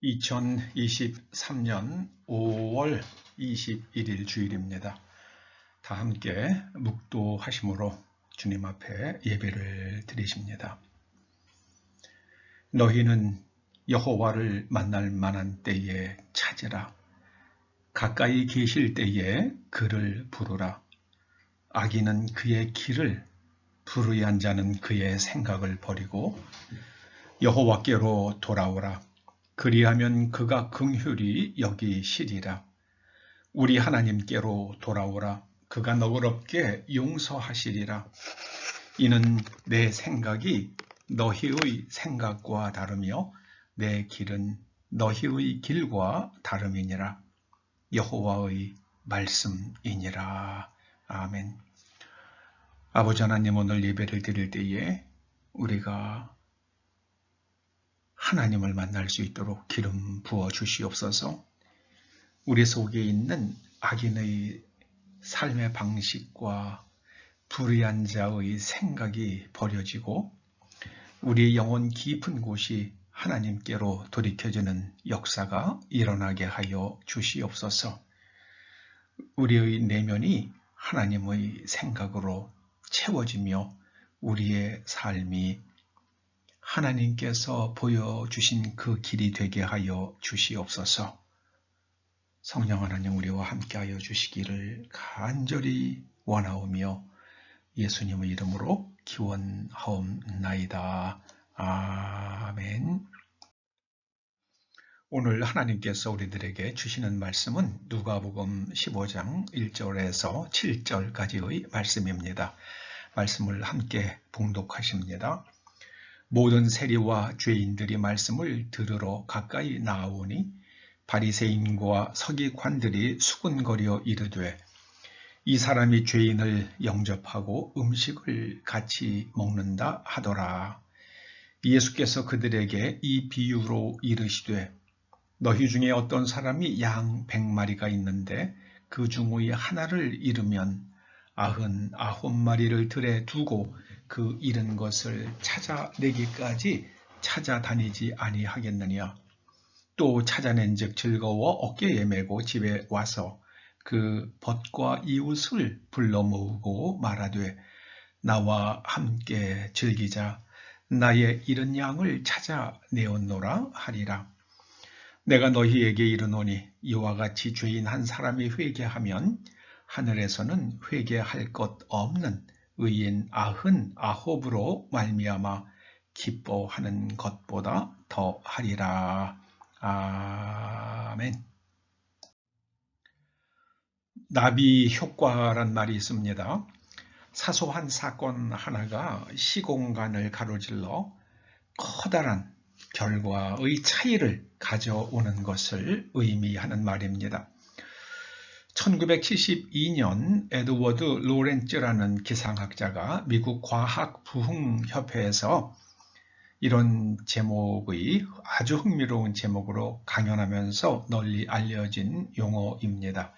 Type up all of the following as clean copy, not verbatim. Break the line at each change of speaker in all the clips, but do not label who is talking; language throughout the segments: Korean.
2023년 5월 21일 주일입니다. 다 함께 묵도하심으로 주님 앞에 예배를 드리십니다. 너희는 여호와를 만날 만한 때에 찾으라. 가까이 계실 때에 그를 부르라. 악인은 그의 길을, 불의한 자는 그의 생각을 버리고 여호와께로 돌아오라. 그리하면 그가 긍휼히 여기시리라. 우리 하나님께로 돌아오라. 그가 너그럽게 용서하시리라. 이는 내 생각이 너희의 생각과 다르며 내 길은 너희의 길과 다름이니라. 여호와의 말씀이니라. 아멘. 아버지 하나님, 오늘 예배를 드릴 때에 우리가 하나님을 만날 수 있도록 기름 부어 주시옵소서. 우리 속에 있는 악인의 삶의 방식과 불의한 자의 생각이 버려지고 우리의 영혼 깊은 곳이 하나님께로 돌이켜지는 역사가 일어나게 하여 주시옵소서. 우리의 내면이 하나님의 생각으로 채워지며 우리의 삶이 하나님께서 보여주신 그 길이 되게 하여 주시옵소서. 성령 하나님, 우리와 함께하여 주시기를 간절히 원하오며 예수님의 이름으로 기원하옵나이다. 아멘. 오늘 하나님께서 우리들에게 주시는 말씀은 누가복음 15장 1절에서 7절까지의 말씀입니다. 말씀을 함께 봉독하십니다. 모든 세리와 죄인들이 말씀을 들으러 가까이 나아오니 바리새인과 서기관들이 수군거려 이르되 이 사람이 죄인을 영접하고 음식을 같이 먹는다 하더라. 예수께서 그들에게 이 비유로 이르시되 너희 중에 어떤 사람이 양 100마리가 있는데 그 중의 하나를 잃으면 99마리를 들에 두고 그 잃은 것을 찾아내기까지 찾아다니지 아니하겠느냐. 또 찾아낸 즉 즐거워 어깨에 메고 집에 와서 그 벗과 이웃을 불러 모으고 말하되 나와 함께 즐기자. 나의 잃은 양을 찾아내었노라 하리라. 내가 너희에게 이르노니 이와 같이 죄인 한 사람이 회개하면 하늘에서는 회개할 것 없는 의인 99으로 말미암아 기뻐하는 것보다 더 하리라. 아멘. 나비 효과란 말이 있습니다. 사소한 사건 하나가 시공간을 가로질러 커다란 결과의 차이를 가져오는 것을 의미하는 말입니다. 1972년 에드워드 로렌츠라는 기상학자가 미국 과학부흥협회에서 이런 제목의 아주 흥미로운 제목으로 강연하면서 널리 알려진 용어입니다.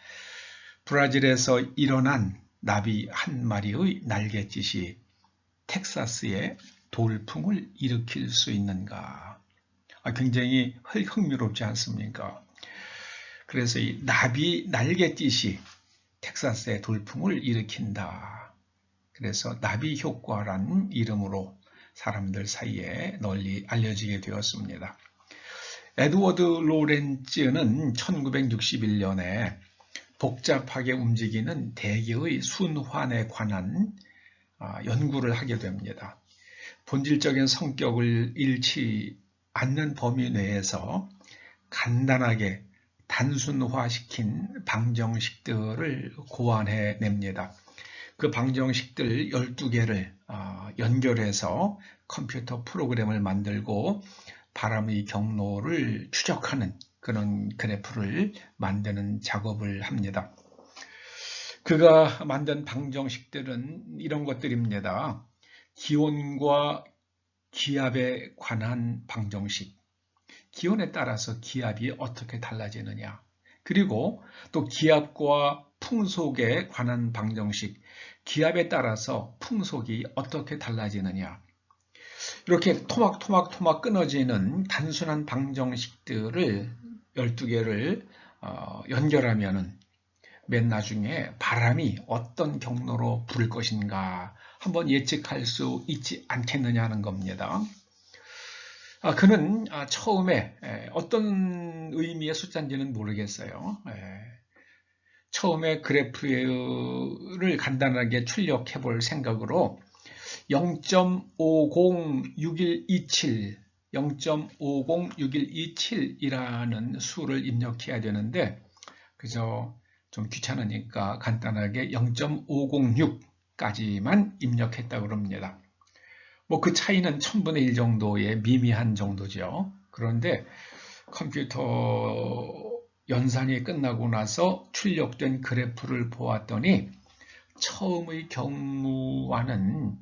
브라질에서 일어난 나비 한 마리의 날갯짓이 텍사스에 돌풍을 일으킬 수 있는가? 굉장히 흥미롭지 않습니까? 그래서 이 나비 날갯짓이 텍사스에 돌풍을 일으킨다. 그래서 나비 효과라는 이름으로 사람들 사이에 널리 알려지게 되었습니다. 에드워드 로렌츠는 1961년에 복잡하게 움직이는 대기의 순환에 관한 연구를 하게 됩니다. 본질적인 성격을 잃지 않는 범위 내에서 간단하게 단순화시킨 방정식들을 고안해냅니다. 그 방정식들 12개를 연결해서 컴퓨터 프로그램을 만들고 바람의 경로를 추적하는 그런 그래프를 만드는 작업을 합니다. 그가 만든 방정식들은 이런 것들입니다. 기온과 기압에 관한 방정식, 기온에 따라서 기압이 어떻게 달라지느냐, 그리고 또 기압과 풍속에 관한 방정식, 기압에 따라서 풍속이 어떻게 달라지느냐, 이렇게 토막토막 끊어지는 단순한 방정식들을 12개를 연결하면은 맨 나중에 바람이 어떤 경로로 불 것인가 한번 예측할 수 있지 않겠느냐는 겁니다. 그는 처음에 어떤 의미의 숫자인지는 모르겠어요. 처음에 그래프를 간단하게 출력해 볼 생각으로 0.506127, 0.506127이라는 수를 입력해야 되는데 그저 좀 귀찮으니까 간단하게 0.506까지만 입력했다고 그럽니다. 뭐 그 차이는 1000분의 1 정도의 미미한 정도죠. 그런데 컴퓨터 연산이 끝나고 나서 출력된 그래프를 보았더니 처음의 경우와는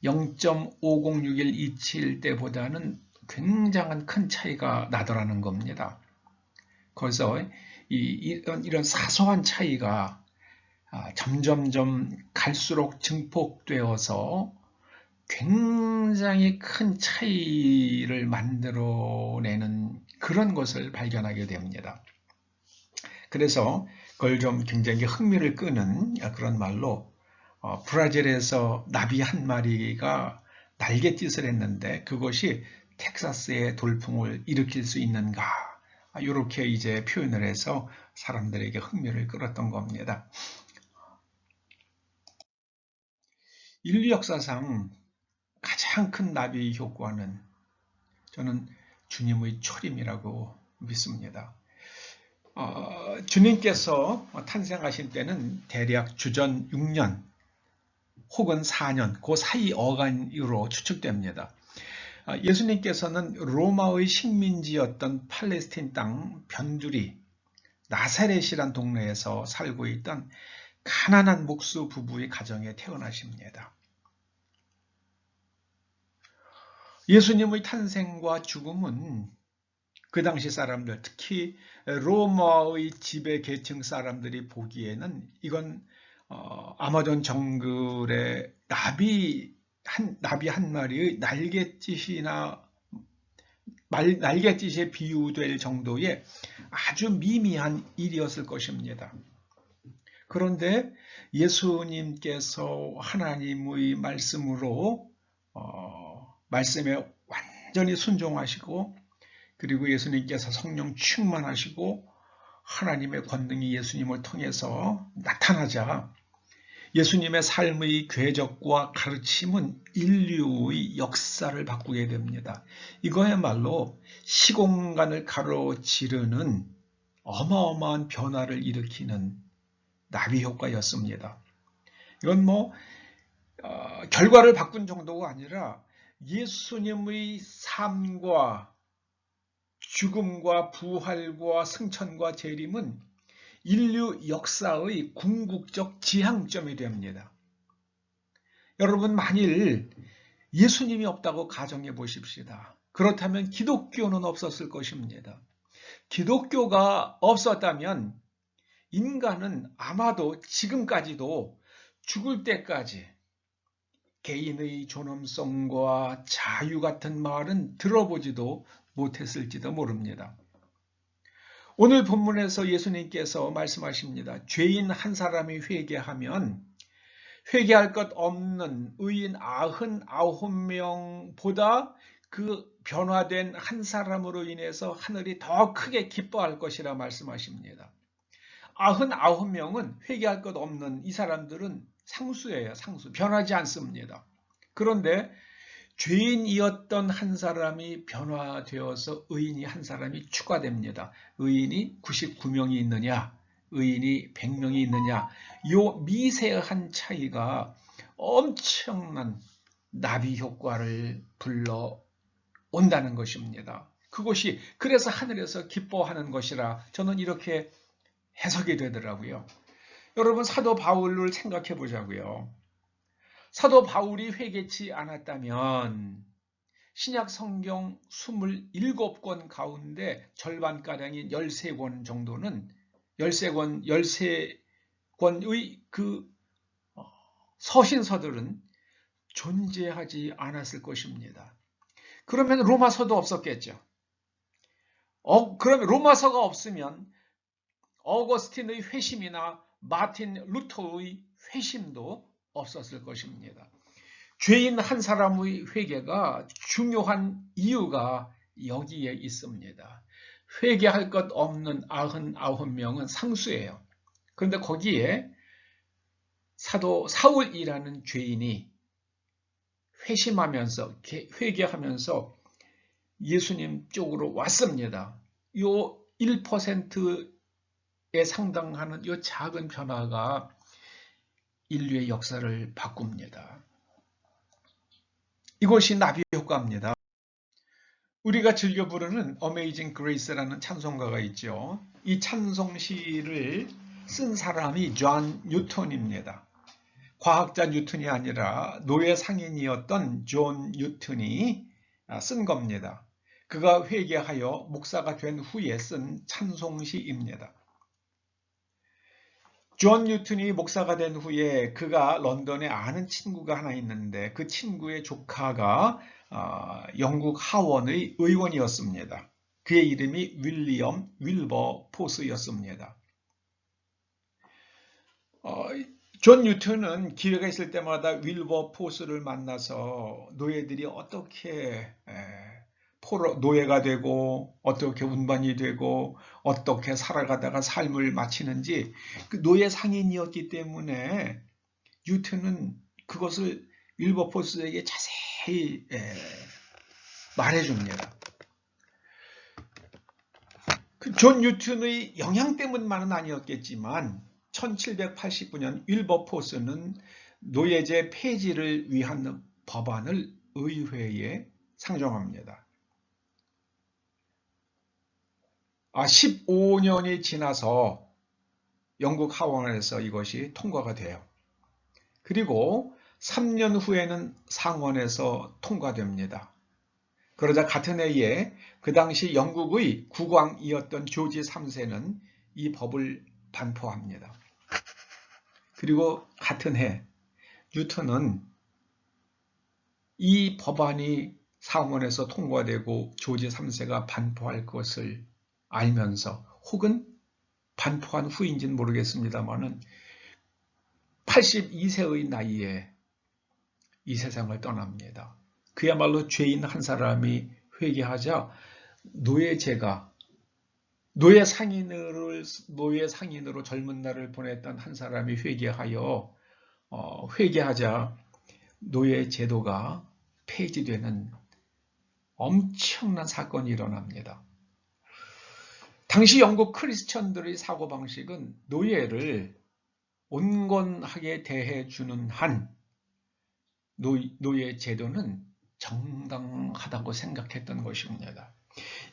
0.506127 때보다는 굉장한 큰 차이가 나더라는 겁니다. 그래서 이런 사소한 차이가 점점점 갈수록 증폭되어서 굉장히 큰 차이를 만들어내는 그런 것을 발견하게 됩니다. 그래서 그걸 좀 굉장히 흥미를 끄는 그런 말로 브라질에서 나비 한 마리가 날갯짓을 했는데 그것이 텍사스의 돌풍을 일으킬 수 있는가 이렇게 이제 표현을 해서 사람들에게 흥미를 끌었던 겁니다. 인류 역사상 가장 큰 나비 효과는 저는 주님의 초림이라고 믿습니다. 주님께서 탄생하신 때는 대략 주전 6년 혹은 4년 그 사이 어간으로 추측됩니다. 예수님께서는 로마의 식민지였던 팔레스틴 땅 변두리 나사렛이란 동네에서 살고 있던 가난한 목수 부부의 가정에 태어나십니다. 예수님의 탄생과 죽음은 그 당시 사람들, 특히 로마의 지배 계층 사람들이 보기에는 이건 아마존 정글의 나비 한 마리의 날갯짓에 비유될 정도의 아주 미미한 일이었을 것입니다. 그런데 예수님께서 하나님의 말씀으로 말씀에 완전히 순종하시고 그리고 예수님께서 성령 충만하시고 하나님의 권능이 예수님을 통해서 나타나자 예수님의 삶의 궤적과 가르침은 인류의 역사를 바꾸게 됩니다. 이거야말로 시공간을 가로지르는 어마어마한 변화를 일으키는 나비 효과였습니다. 이건 결과를 바꾼 정도가 아니라 예수님의 삶과 죽음과 부활과 승천과 재림은 인류 역사의 궁극적 지향점이 됩니다. 여러분 만일 예수님이 없다고 가정해 보십시다. 그렇다면 기독교는 없었을 것입니다. 기독교가 없었다면 인간은 아마도 지금까지도 죽을 때까지 개인의 존엄성과 자유 같은 말은 들어보지도 못했을지도 모릅니다. 오늘 본문에서 예수님께서 말씀하십니다. 죄인 한 사람이 회개하면 회개할 것 없는 의인 99명보다 그 변화된 한 사람으로 인해서 하늘이 더 크게 기뻐할 것이라 말씀하십니다. 99명은 회개할 것 없는 이 사람들은 상수예요. 상수. 변하지 않습니다. 그런데 죄인이었던 한 사람이 변화되어서 의인이 한 사람이 추가됩니다. 의인이 99명이 있느냐, 의인이 100명이 있느냐, 요 미세한 차이가 엄청난 나비 효과를 불러온다는 것입니다. 그것이 그래서 하늘에서 기뻐하는 것이라 저는 이렇게 해석이 되더라고요. 여러분 사도 바울을 생각해 보자고요. 사도 바울이 회개치 않았다면 신약 성경 27권 가운데 절반가량인 13권 정도는 13권의 그 서신서들은 존재하지 않았을 것입니다. 그러면 로마서도 없었겠죠. 그러면 로마서가 없으면 어거스틴의 회심이나 마틴 루터의 회심도 없었을 것입니다. 죄인 한 사람의 회개가 중요한 이유가 여기에 있습니다. 회개할 것 없는 99명은 상수예요. 그런데 거기에 사도 사울이라는 죄인이 회개하면서 예수님 쪽으로 왔습니다. 요 1%에 상당하는 요 작은 변화가 인류의 역사를 바꿉니다. 이것이 나비 효과입니다. 우리가 즐겨 부르는 Amazing Grace라는 찬송가가 있죠. 이 찬송시를 쓴 사람이 존 뉴턴입니다. 과학자 뉴턴이 아니라 노예 상인이었던 존 뉴턴이 쓴 겁니다. 그가 회개하여 목사가 된 후에 쓴 찬송시입니다. 존 뉴턴이 목사가 된 후에 그가 런던에 아는 친구가 하나 있는데 그 친구의 조카가 영국 하원의 의원이었습니다. 그의 이름이 윌리엄 윌버 포스였습니다. 존 뉴턴은 기회가 있을 때마다 윌버 포스를 만나서 노예들이 어떻게 노예가 되고 어떻게 운반이 되고 어떻게 살아가다가 삶을 마치는지 그 노예 상인이었기 때문에 뉴턴은 그것을 윌버 포스에게 자세히 말해줍니다. 존 뉴턴의 영향 때문만은 아니었겠지만 1789년 윌버 포스는 노예제 폐지를 위한 법안을 의회에 상정합니다. 15년이 지나서 영국 하원에서 이것이 통과가 돼요. 그리고 3년 후에는 상원에서 통과됩니다. 그러자 같은 해에 그 당시 영국의 국왕이었던 조지 3세는 이 법을 반포합니다. 그리고 같은 해 뉴턴은 이 법안이 상원에서 통과되고 조지 3세가 반포할 것을 알면서 혹은 반포한 후인지는 모르겠습니다만은 82세의 나이에 이 세상을 떠납니다. 그야말로 죄인 한 사람이 회개하자 노예 상인으로 젊은 날을 보냈던 한 사람이 회개하자 노예 제도가 폐지되는 엄청난 사건이 일어납니다. 당시 영국 크리스천들의 사고방식은 노예를 온건하게 대해주는 한 노예 제도는 정당하다고 생각했던 것입니다.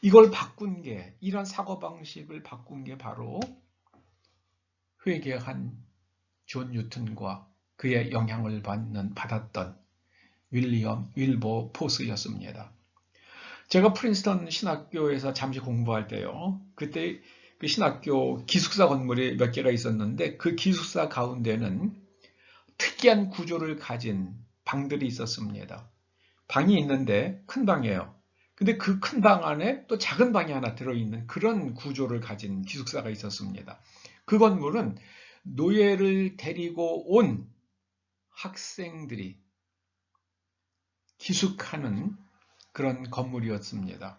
이런 사고방식을 바꾼 게 바로 회개한 존 뉴턴과 그의 영향을 받았던 윌리엄 윌버 포스였습니다. 제가 프린스턴 신학교에서 잠시 공부할 때요. 그때 그 신학교 기숙사 건물이 몇 개가 있었는데 그 기숙사 가운데는 특이한 구조를 가진 방들이 있었습니다. 방이 있는데 큰 방이에요. 근데 그 큰 방 안에 또 작은 방이 하나 들어있는 그런 구조를 가진 기숙사가 있었습니다. 그 건물은 노예를 데리고 온 학생들이 기숙하는 그런 건물이었습니다.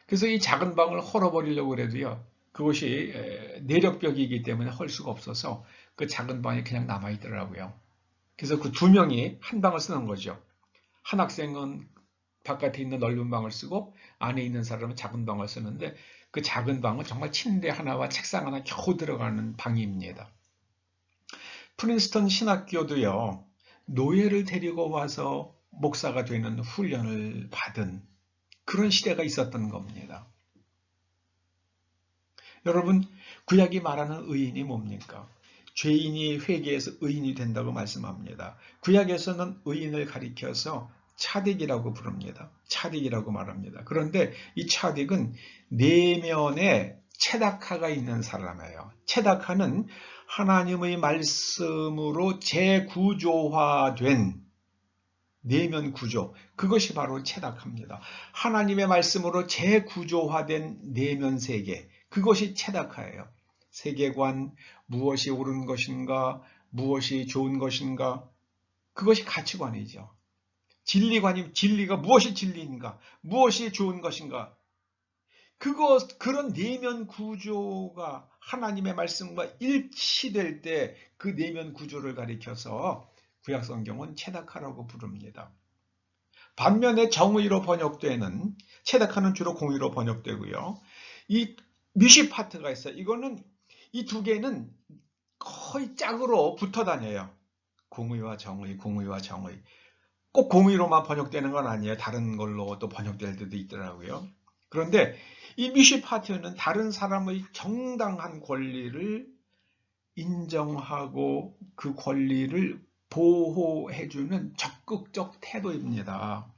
그래서 이 작은 방을 헐어버리려고 해도요, 그것이 내력벽이기 때문에 헐 수가 없어서 그 작은 방이 그냥 남아있더라고요. 그래서 그 두 명이 한 방을 쓰는 거죠. 한 학생은 바깥에 있는 넓은 방을 쓰고 안에 있는 사람은 작은 방을 쓰는데 그 작은 방은 정말 침대 하나와 책상 하나 겨우 들어가는 방입니다. 프린스턴 신학교도요, 노예를 데리고 와서 목사가 되는 훈련을 받은 그런 시대가 있었던 겁니다. 여러분, 구약이 말하는 의인이 뭡니까? 죄인이 회개해서 의인이 된다고 말씀합니다. 구약에서는 의인을 가리켜서 차딕이라고 부릅니다. 차딕이라고 말합니다. 그런데 이 차딕은 내면에 체다카가 있는 사람이에요. 체다카는 하나님의 말씀으로 재구조화된 내면 구조, 그것이 바로 체다카입니다. 하나님의 말씀으로 재구조화된 내면 세계, 그것이 체다카예요. 세계관, 무엇이 옳은 것인가, 무엇이 좋은 것인가, 그것이 가치관이죠. 진리관이, 진리가 무엇이 진리인가, 무엇이 좋은 것인가, 그런 내면 구조가 하나님의 말씀과 일치될 때 그 내면 구조를 가리켜서 구약 성경은 체다카라고 부릅니다. 반면에 정의로 번역되는, 체다카는 주로 공의로 번역되고요. 이 미시파트가 있어요. 이거는 이 두 개는 거의 짝으로 붙어 다녀요. 공의와 정의, 공의와 정의. 꼭 공의로만 번역되는 건 아니에요. 다른 걸로 또 번역될 때도 있더라고요. 그런데 이 미시파트는 다른 사람의 정당한 권리를 인정하고 그 권리를 보호해주는 적극적 태도입니다.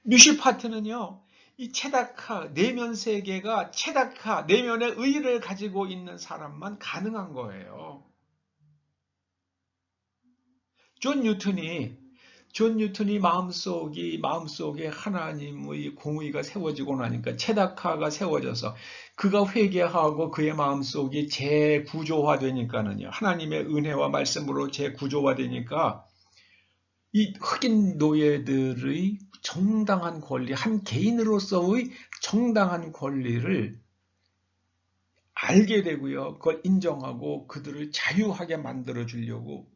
미시파트는요, 이 체다카, 내면 세계가 체다카, 내면의 의의를 가지고 있는 사람만 가능한 거예요. 존 뉴턴이 마음속에 하나님의 공의가 세워지고 나니까 체다카가 세워져서 그가 회개하고 그의 마음속이 재구조화되니까는요. 하나님의 은혜와 말씀으로 재구조화되니까 이 흑인 노예들의 정당한 권리, 한 개인으로서의 정당한 권리를 알게 되고요. 그걸 인정하고 그들을 자유하게 만들어 주려고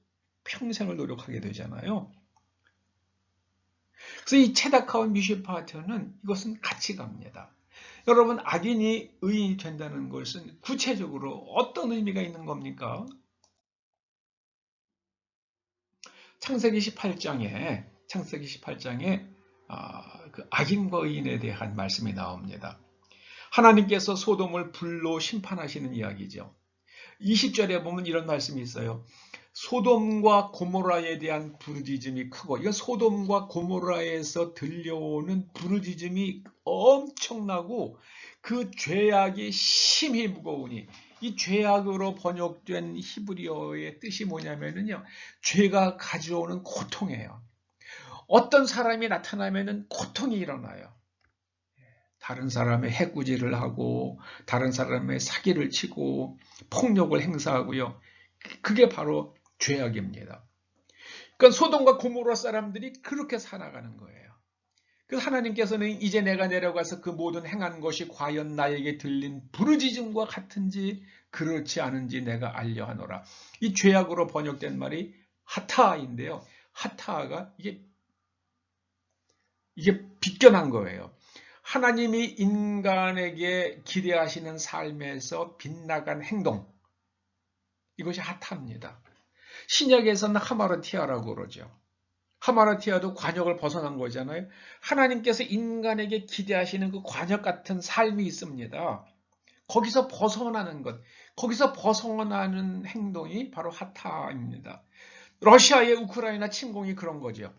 평생을 노력하게 되잖아요. 그래서 이 체다카와 미시파트는 이것은 같이 갑니다. 여러분, 악인이 의인이 된다는 것은 구체적으로 어떤 의미가 있는 겁니까? 창세기 18장에 그 악인과 의인에 대한 말씀이 나옵니다. 하나님께서 소돔을 불로 심판하시는 이야기죠. 20절에 보면 이런 말씀이 있어요. 소돔과 고모라에 대한 부르짖음이 크고, 이건 소돔과 고모라에서 들려오는 부르짖음이 엄청나고 그 죄악이 심히 무거우니, 이 죄악으로 번역된 히브리어의 뜻이 뭐냐면요, 죄가 가져오는 고통이에요. 어떤 사람이 나타나면은 고통이 일어나요. 다른 사람의 해꾸지를 하고 다른 사람의 사기를 치고 폭력을 행사하고요. 그게 바로 죄악입니다. 그러니까 소돔과 고모라 사람들이 그렇게 살아가는 거예요. 그래서 하나님께서는 이제 내가 내려가서 그 모든 행한 것이 과연 나에게 들린 부르짖음과 같은지 그렇지 않은지 내가 알려 하노라. 이 죄악으로 번역된 말이 하타인데요. 하타가 이게 비껴난 거예요. 하나님이 인간에게 기대하시는 삶에서 빗나간 행동, 이것이 하타입니다. 신약에서는 하마르티아라고 그러죠. 하마르티아도 관역을 벗어난 거잖아요. 하나님께서 인간에게 기대하시는 그 관역 같은 삶이 있습니다. 거기서 벗어나는 것, 거기서 벗어나는 행동이 바로 하타입니다. 러시아의 우크라이나 침공이 그런 거죠.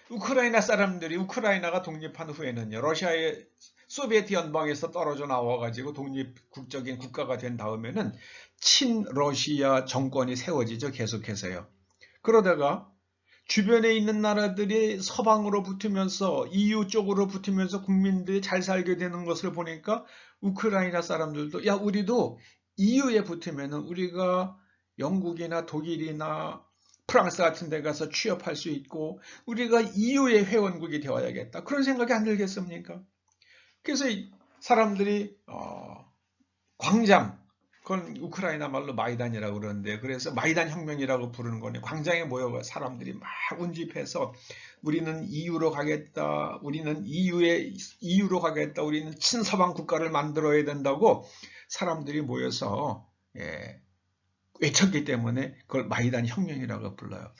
우크라이나 사람들이 우크라이나가 독립한 후에는요, 러시아의 소비에트 연방에서 떨어져 나와가지고 독립국적인 국가가 된 다음에는 친러시아 정권이 세워지죠. 계속해서요. 그러다가 주변에 있는 나라들이 서방으로 붙으면서 EU 쪽으로 붙으면서 국민들이 잘 살게 되는 것을 보니까 우크라이나 사람들도 야, 우리도 EU에 붙으면은 우리가 영국이나 독일이나 프랑스 같은 데 가서 취업할 수 있고 우리가 EU의 회원국이 되어야겠다. 그런 생각이 안 들겠습니까? 그래서 사람들이 광장, 그건 우크라이나 말로 마이단이라고 그러는데, 그래서 마이단 혁명이라고 부르는 거네. 광장에 모여 사람들이 막 운집해서 우리는 EU로 가겠다, 우리는 EU로 가겠다, 우리는 친서방 국가를 만들어야 된다고 사람들이 모여서 외쳤기 때문에 그걸 마이단 혁명이라고 불러요.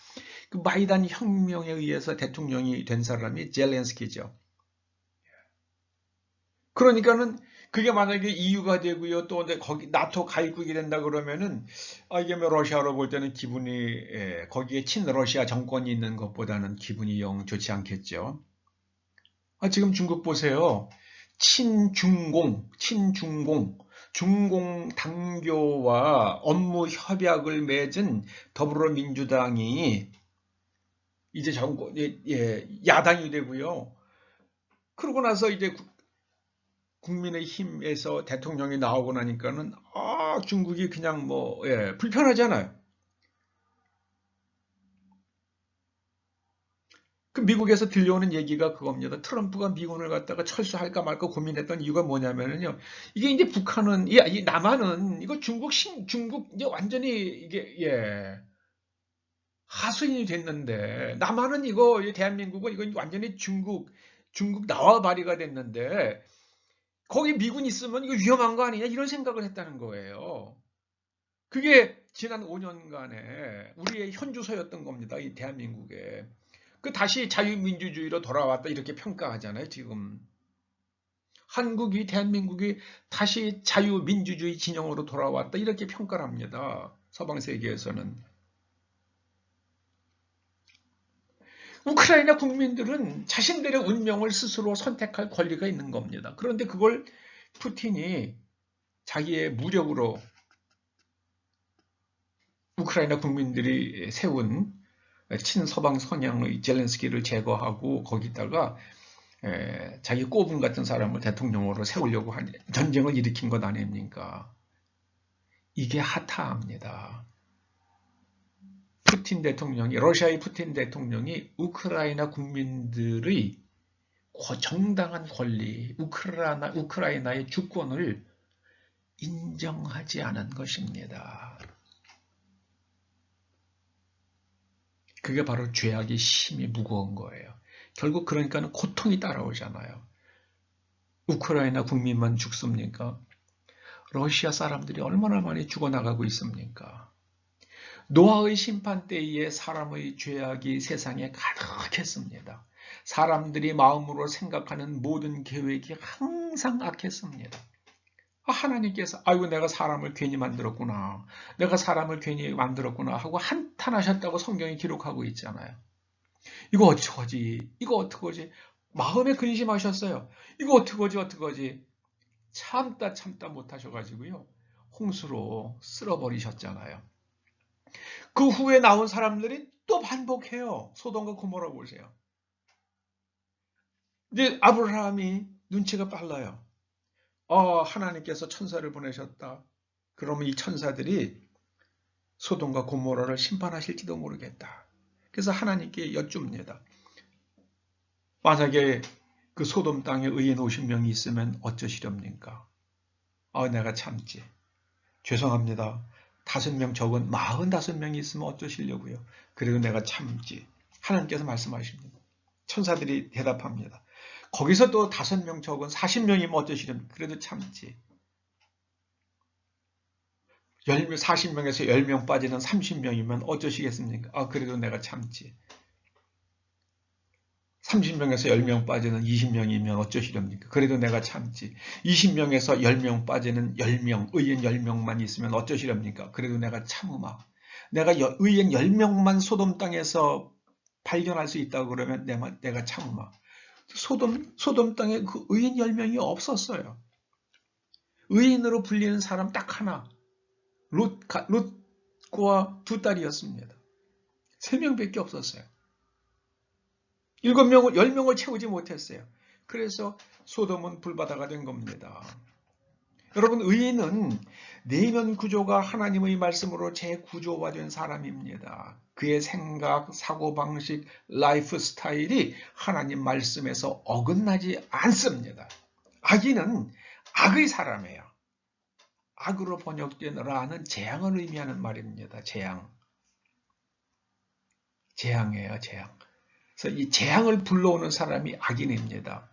그 마이단 혁명에 의해서 대통령이 된 사람이 젤렌스키죠. 그러니까는 그게 만약에 EU가 되고요, 또 거기 나토 가입국이 된다 그러면은 이게 뭐 러시아로 볼 때는 기분이 거기에 친러시아 정권이 있는 것보다는 기분이 영 좋지 않겠죠. 지금 중국 보세요. 친중공, 중공 당교와 업무 협약을 맺은 더불어민주당이 이제 야당이 되고요. 그러고 나서 이제 국민의힘에서 대통령이 나오고 나니까는 중국이 그냥 불편하잖아요. 그 미국에서 들려오는 얘기가 그겁니다. 트럼프가 미군을 갖다가 철수할까 말까 고민했던 이유가 뭐냐면요. 이게 이제 북한은, 이 남한은 이거 중국 이제 완전히 이게 하수인이 됐는데, 남한은 이거 대한민국은 이거 완전히 중국 나와바리가 됐는데, 거기 미군 있으면 이거 위험한 거 아니냐 이런 생각을 했다는 거예요. 그게 지난 5년간의 우리의 현주소였던 겁니다. 이 대한민국에. 그 다시 자유민주주의로 돌아왔다 이렇게 평가하잖아요. 지금 대한민국이 다시 자유민주주의 진영으로 돌아왔다 이렇게 평가를 합니다. 서방 세계에서는. 우크라이나 국민들은 자신들의 운명을 스스로 선택할 권리가 있는 겁니다. 그런데 그걸 푸틴이 자기의 무력으로 우크라이나 국민들이 세운 친서방 성향의 젤렌스키를 제거하고 거기다가 자기 꼬분 같은 사람을 대통령으로 세우려고 한 전쟁을 일으킨 것 아닙니까? 이게 하타합니다. 러시아의 푸틴 대통령이 우크라이나 국민들의 정당한 권리, 우크라이나의 주권을 인정하지 않은 것입니다. 그게 바로 죄악의 심이 무거운 거예요. 결국 그러니까는 고통이 따라오잖아요. 우크라이나 국민만 죽습니까? 러시아 사람들이 얼마나 많이 죽어나가고 있습니까? 노아의 심판 때에 사람의 죄악이 세상에 가득했습니다. 사람들이 마음으로 생각하는 모든 계획이 항상 악했습니다. 하나님께서 아이고 내가 사람을 괜히 만들었구나. 내가 사람을 괜히 만들었구나 하고 한탄하셨다고 성경이 기록하고 있잖아요. 이거 어떡하지? 이거 어떡하지? 마음에 근심하셨어요. 이거 어떡하지? 참다 못하셔가지고요. 홍수로 쓸어버리셨잖아요. 그 후에 나온 사람들이 또 반복해요. 소돔과 고모라 보세요. 이제 아브라함이 눈치가 빨라요. 하나님께서 천사를 보내셨다. 그러면 이 천사들이 소돔과 고모라를 심판하실지도 모르겠다. 그래서 하나님께 여쭙니다. 만약에 그 소돔 땅에 의인 50명이 있으면 어쩌시렵니까? 내가 참지. 죄송합니다. 5명 적은 45명이 있으면 어쩌시려고요? 그래도 내가 참지. 하나님께서 말씀하십니다. 천사들이 대답합니다. 거기서 또 5명 적은 40명이면 어쩌시렵니까? 그래도 참지. 40명에서 10명 빠지는 30명이면 어쩌시겠습니까? 그래도 내가 참지. 30명에서 10명 빠지는 20명이면 어쩌시렵니까? 그래도 내가 참지. 20명에서 10명 빠지는 10명, 의인 10명만 있으면 어쩌시렵니까? 그래도 내가 참으마. 내가 의인 10명만 소돔 땅에서 발견할 수 있다고 그러면 내가 참으마. 소돔 땅에 그 의인 10명이 없었어요. 의인으로 불리는 사람 딱 하나. 롯과 2딸이었습니다. 3명밖에 없었어요. 10명을 채우지 못했어요. 그래서 소돔은 불바다가 된 겁니다. 여러분, 의인은 내면 구조가 하나님의 말씀으로 재구조화된 사람입니다. 그의 생각, 사고방식, 라이프 스타일이 하나님 말씀에서 어긋나지 않습니다. 악인은 악의 사람이에요. 악으로 번역된 라는 재앙을 의미하는 말입니다. 재앙이에요, 재앙. 그래서 이 재앙을 불러오는 사람이 악인입니다.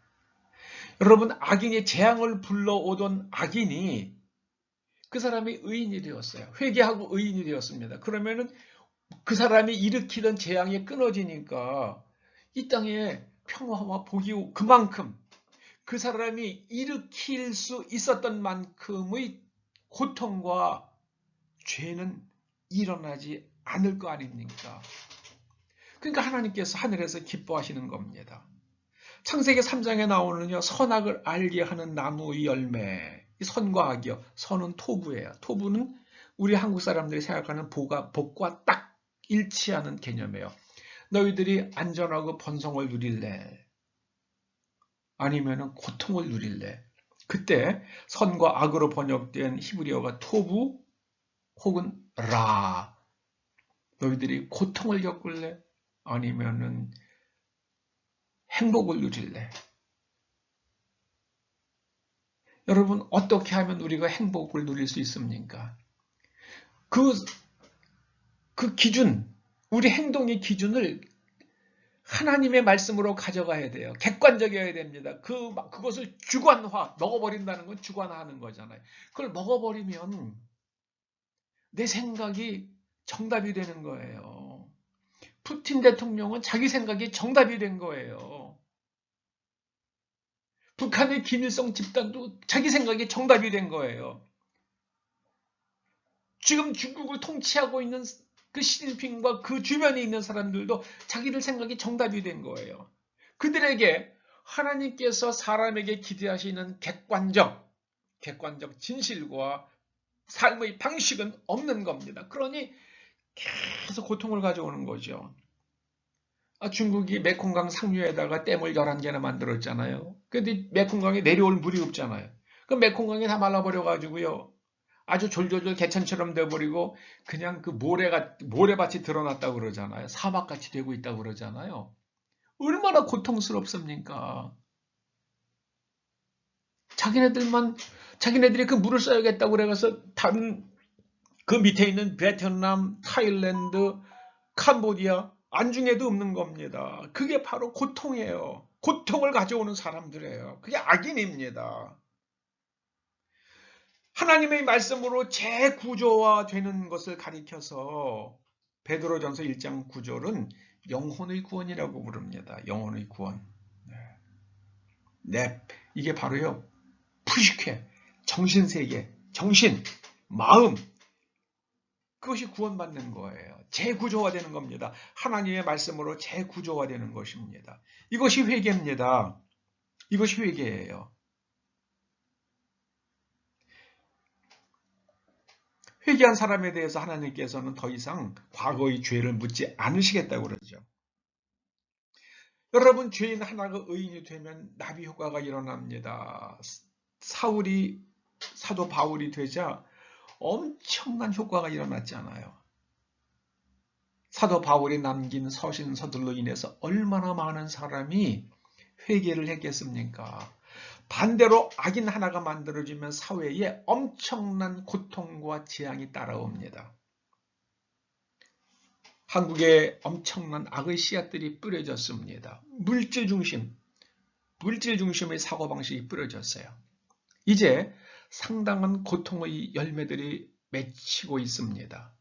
여러분, 악인이 재앙을 불러오던 악인이 그 사람이 의인이 되었어요. 회개하고 의인이 되었습니다. 그러면은 그 사람이 일으키던 재앙이 끊어지니까 이 땅에 평화와 복이 그만큼 그 사람이 일으킬 수 있었던 만큼의 고통과 죄는 일어나지 않을 거 아닙니까? 그러니까 하나님께서 하늘에서 기뻐하시는 겁니다. 창세기 3장에 나오는요, 선악을 알게 하는 나무의 열매. 선과 악이요. 선은 토부예요. 토부는 우리 한국 사람들이 생각하는 복과 딱 일치하는 개념이에요. 너희들이 안전하고 번성을 누릴래? 아니면은 고통을 누릴래? 그때 선과 악으로 번역된 히브리어가 토부 혹은 라. 너희들이 고통을 겪을래? 아니면은 행복을 누릴래? 여러분, 어떻게 하면 우리가 행복을 누릴 수 있습니까? 그, 그 기준, 우리 행동의 기준을 하나님의 말씀으로 가져가야 돼요. 객관적이어야 됩니다. 그것을 주관화, 먹어버린다는 건 주관화하는 거잖아요. 그걸 먹어버리면 내 생각이 정답이 되는 거예요. 푸틴 대통령은 자기 생각이 정답이 된 거예요. 북한의 김일성 집단도 자기 생각이 정답이 된 거예요. 지금 중국을 통치하고 있는 그 시진핑과 그 주변에 있는 사람들도 자기들 생각이 정답이 된 거예요. 그들에게 하나님께서 사람에게 기대하시는 객관적 진실과 삶의 방식은 없는 겁니다. 그러니 계속 고통을 가져오는 거죠. 중국이 메콩강 상류에다가 댐을 11개나 만들었잖아요. 근데 메콩강에 내려올 물이 없잖아요. 그 메콩강이 다 말라버려가지고요. 아주 졸졸졸 개천처럼 돼버리고 그냥 그 모래밭이 드러났다고 그러잖아요. 사막같이 되고 있다고 그러잖아요. 얼마나 고통스럽습니까? 자기네들이 그 물을 써야겠다고 그래서 다른 그 밑에 있는 베트남, 타일랜드, 캄보디아 안중에도 없는 겁니다. 그게 바로 고통이에요. 고통을 가져오는 사람들이에요. 그게 악인입니다. 하나님의 말씀으로 재구조화되는 것을 가리켜서 베드로전서 1장 9절은 영혼의 구원이라고 부릅니다. 영혼의 구원. 네, 이게 바로요. 푸시케, 정신세계, 정신, 마음, 그것이 구원받는 거예요. 재구조화되는 겁니다. 하나님의 말씀으로 재구조화되는 것입니다. 이것이 회개입니다. 이것이 회개예요. 회개한 사람에 대해서 하나님께서는 더 이상 과거의 죄를 묻지 않으시겠다고 그러죠. 여러분, 죄인 하나가 의인이 되면 나비 효과가 일어납니다. 사도 바울이 되자 엄청난 효과가 일어났잖아요. 사도 바울이 남긴 서신서들로 인해서 얼마나 많은 사람이 회개를 했겠습니까? 반대로 악인 하나가 만들어지면 사회에 엄청난 고통과 재앙이 따라옵니다. 한국에 엄청난 악의 씨앗들이 뿌려졌습니다. 물질 중심의 사고방식이 뿌려졌어요. 이제 상당한 고통의 열매들이 맺히고 있습니다.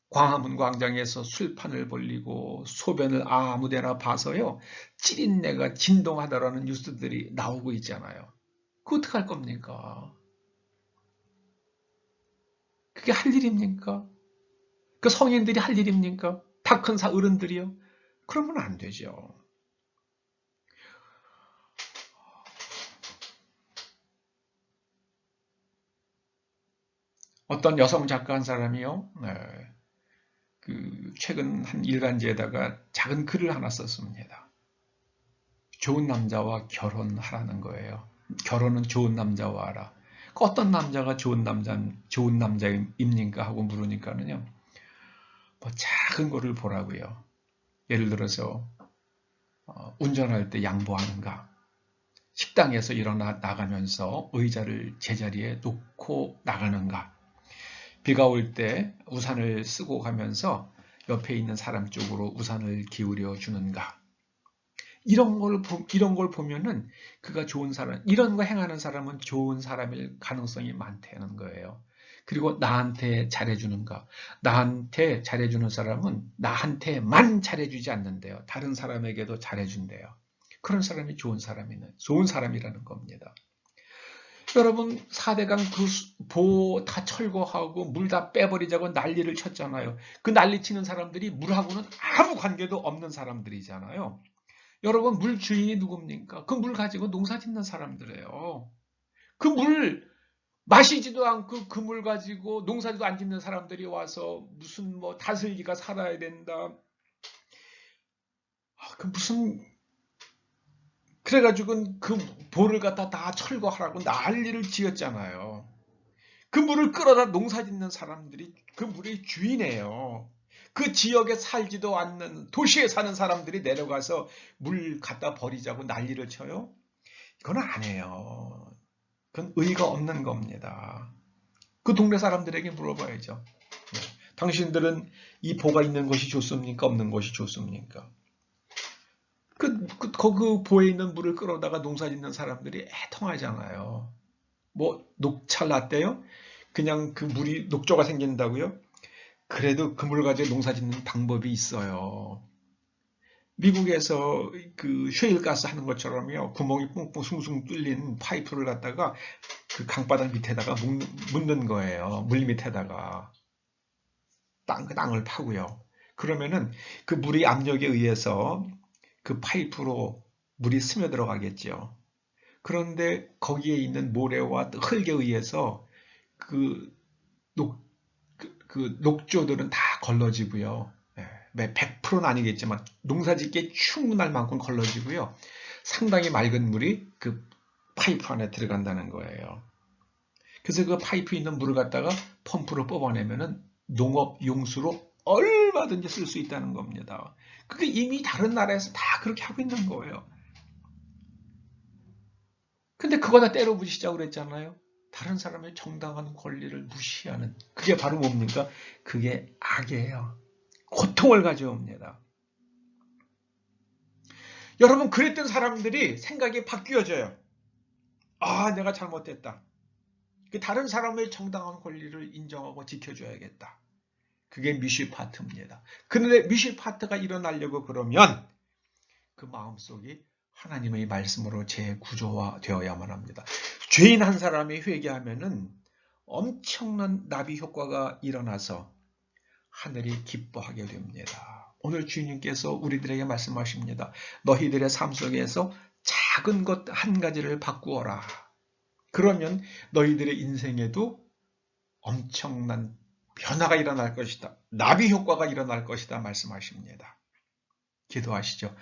광화문 광장에서 술판을 벌리고 소변을 아무데나 봐서요, 찌린내가 진동하더라는 뉴스들이 나오고 있잖아요. 그거 어떡할 겁니까? 그게 할 일입니까? 그 성인들이 할 일입니까? 다 큰 어른들이요? 그러면 안 되죠. 어떤 여성 작가 한 사람이요, 최근 한 일간지에다가 작은 글을 하나 썼습니다. 좋은 남자와 결혼하라는 거예요. 결혼은 좋은 남자와 하라. 어떤 남자가 좋은 남자입니까? 하고 물으니까는요, 뭐 작은 거를 보라고요. 예를 들어서 운전할 때 양보하는가, 식당에서 일어나 나가면서 의자를 제자리에 놓고 나가는가, 비가 올 때 우산을 쓰고 가면서 옆에 있는 사람 쪽으로 우산을 기울여 주는가, 이런 걸 보면은 그가 좋은 사람, 이런 거 행하는 사람은 좋은 사람일 가능성이 많다는 거예요. 그리고 나한테 잘해주는가, 나한테 잘해주는 사람은 나한테만 잘해주지 않는데요. 다른 사람에게도 잘해준대요. 그런 사람이 좋은 사람이라는 겁니다. 여러분, 4대강 그 보 다 철거하고 물 다 빼버리자고 난리를 쳤잖아요. 그 난리치는 사람들이 물하고는 아무 관계도 없는 사람들이잖아요. 여러분, 물 주인이 누굽니까? 그 물 가지고 농사 짓는 사람들이에요. 그 물 마시지도 않고 그 물 가지고 농사도 안 짓는 사람들이 와서 무슨 뭐 다슬기가 살아야 된다, 그 무슨 그래가지고 그 볼을 갖다 다 철거하라고 난리를 지었잖아요. 그 물을 끌어다 농사 짓는 사람들이 그 물의 주인이에요. 그 지역에 살지도 않는 도시에 사는 사람들이 내려가서 물 갖다 버리자고 난리를 쳐요? 그건 안 해요. 그건 의의가 없는 겁니다. 그 동네 사람들에게 물어봐야죠. 네. 당신들은 이 보가 있는 것이 좋습니까? 없는 것이 좋습니까? 그 보에 있는 물을 끌어다가 농사 짓는 사람들이 애통하잖아요. 뭐 녹차 라떼요? 그냥 그 물이 녹조가 생긴다고요? 그래도 그 물 가지고 농사 짓는 방법이 있어요. 미국에서 그 셰일가스 하는 것처럼요. 구멍이 뿡뿡 숭숭 뚫린 파이프를 갖다가 그 강바닥 밑에다가 묻는 거예요. 물 밑에다가. 땅을 파고요. 그러면은 그 물의 압력에 의해서 그 파이프로 물이 스며들어가겠죠. 그런데 거기에 있는 모래와 흙에 의해서 그, 그 녹조들은 다 걸러지고요. 100%는 아니겠지만 농사짓기에 충분할 만큼 걸러지고요. 상당히 맑은 물이 그 파이프 안에 들어간다는 거예요. 그래서 그 파이프 있는 물을 갖다가 펌프로 뽑아내면은 농업 용수로 얼마든지 쓸 수 있다는 겁니다. 그게 이미 다른 나라에서 다 그렇게 하고 있는 거예요. 근데 그거 다 때려 부시자고 그랬잖아요. 다른 사람의 정당한 권리를 무시하는 그게 바로 뭡니까? 그게 악이에요. 고통을 가져옵니다. 여러분 그랬던 사람들이 생각이 바뀌어져요. 아, 내가 잘못했다. 다른 사람의 정당한 권리를 인정하고 지켜줘야겠다. 그게 미쉬파트입니다. 그런데 미쉬파트가 일어나려고 그러면 그 마음속이 하나님의 말씀으로 재구조화되어야만 합니다. 죄인 한 사람이 회개하면은 엄청난 나비 효과가 일어나서 하늘이 기뻐하게 됩니다. 오늘 주님께서 우리들에게 말씀하십니다. 너희들의 삶 속에서 작은 것 한 가지를 바꾸어라. 그러면 너희들의 인생에도 엄청난 변화가 일어날 것이다. 나비 효과가 일어날 것이다 말씀하십니다. 기도하시죠.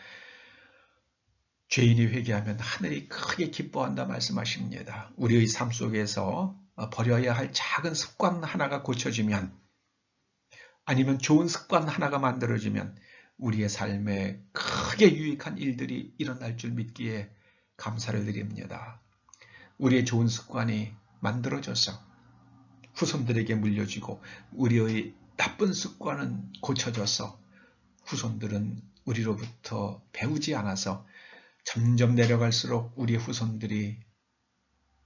죄인이 회개하면 하늘이 크게 기뻐한다 말씀하십니다. 우리의 삶 속에서 버려야 할 작은 습관 하나가 고쳐지면 아니면 좋은 습관 하나가 만들어지면 우리의 삶에 크게 유익한 일들이 일어날 줄 믿기에 감사를 드립니다. 우리의 좋은 습관이 만들어져서 후손들에게 물려지고 우리의 나쁜 습관은 고쳐져서 후손들은 우리로부터 배우지 않아서 점점 내려갈수록 우리 후손들이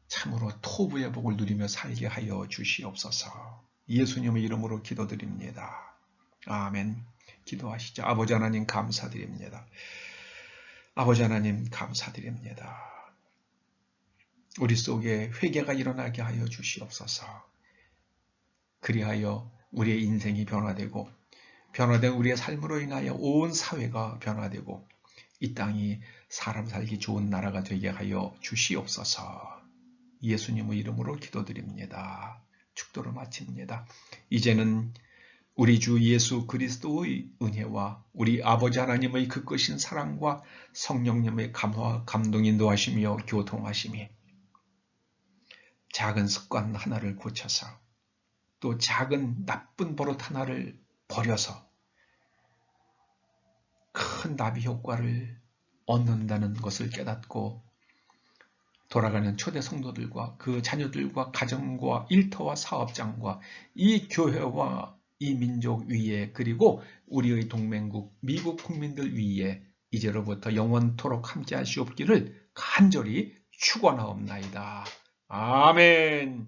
참으로 토부의 복을 누리며 살게 하여 주시옵소서. 예수님의 이름으로 기도드립니다. 아멘. 기도하시죠. 아버지 하나님 감사드립니다. 아버지 하나님 감사드립니다. 우리 속에 회개가 일어나게 하여 주시옵소서. 그리하여 우리의 인생이 변화되고 변화된 우리의 삶으로 인하여 온 사회가 변화되고 이 땅이 사람 살기 좋은 나라가 되게 하여 주시옵소서. 예수님의 이름으로 기도드립니다. 축도를 마칩니다. 이제는 우리 주 예수 그리스도의 은혜와 우리 아버지 하나님의 그것인 사랑과 성령님의 감화 감동 인도하시며 교통하심이 작은 습관 하나를 고쳐서 또 작은 나쁜 버릇 하나를 버려서 큰 나비 효과를 얻는다는 것을 깨닫고 돌아가는 초대 성도들과 그 자녀들과 가정과 일터와 사업장과 이 교회와 이 민족 위에 그리고 우리의 동맹국 미국 국민들 위에 이제로부터 영원토록 함께 하시옵기를 간절히 축원하옵나이다. 아멘.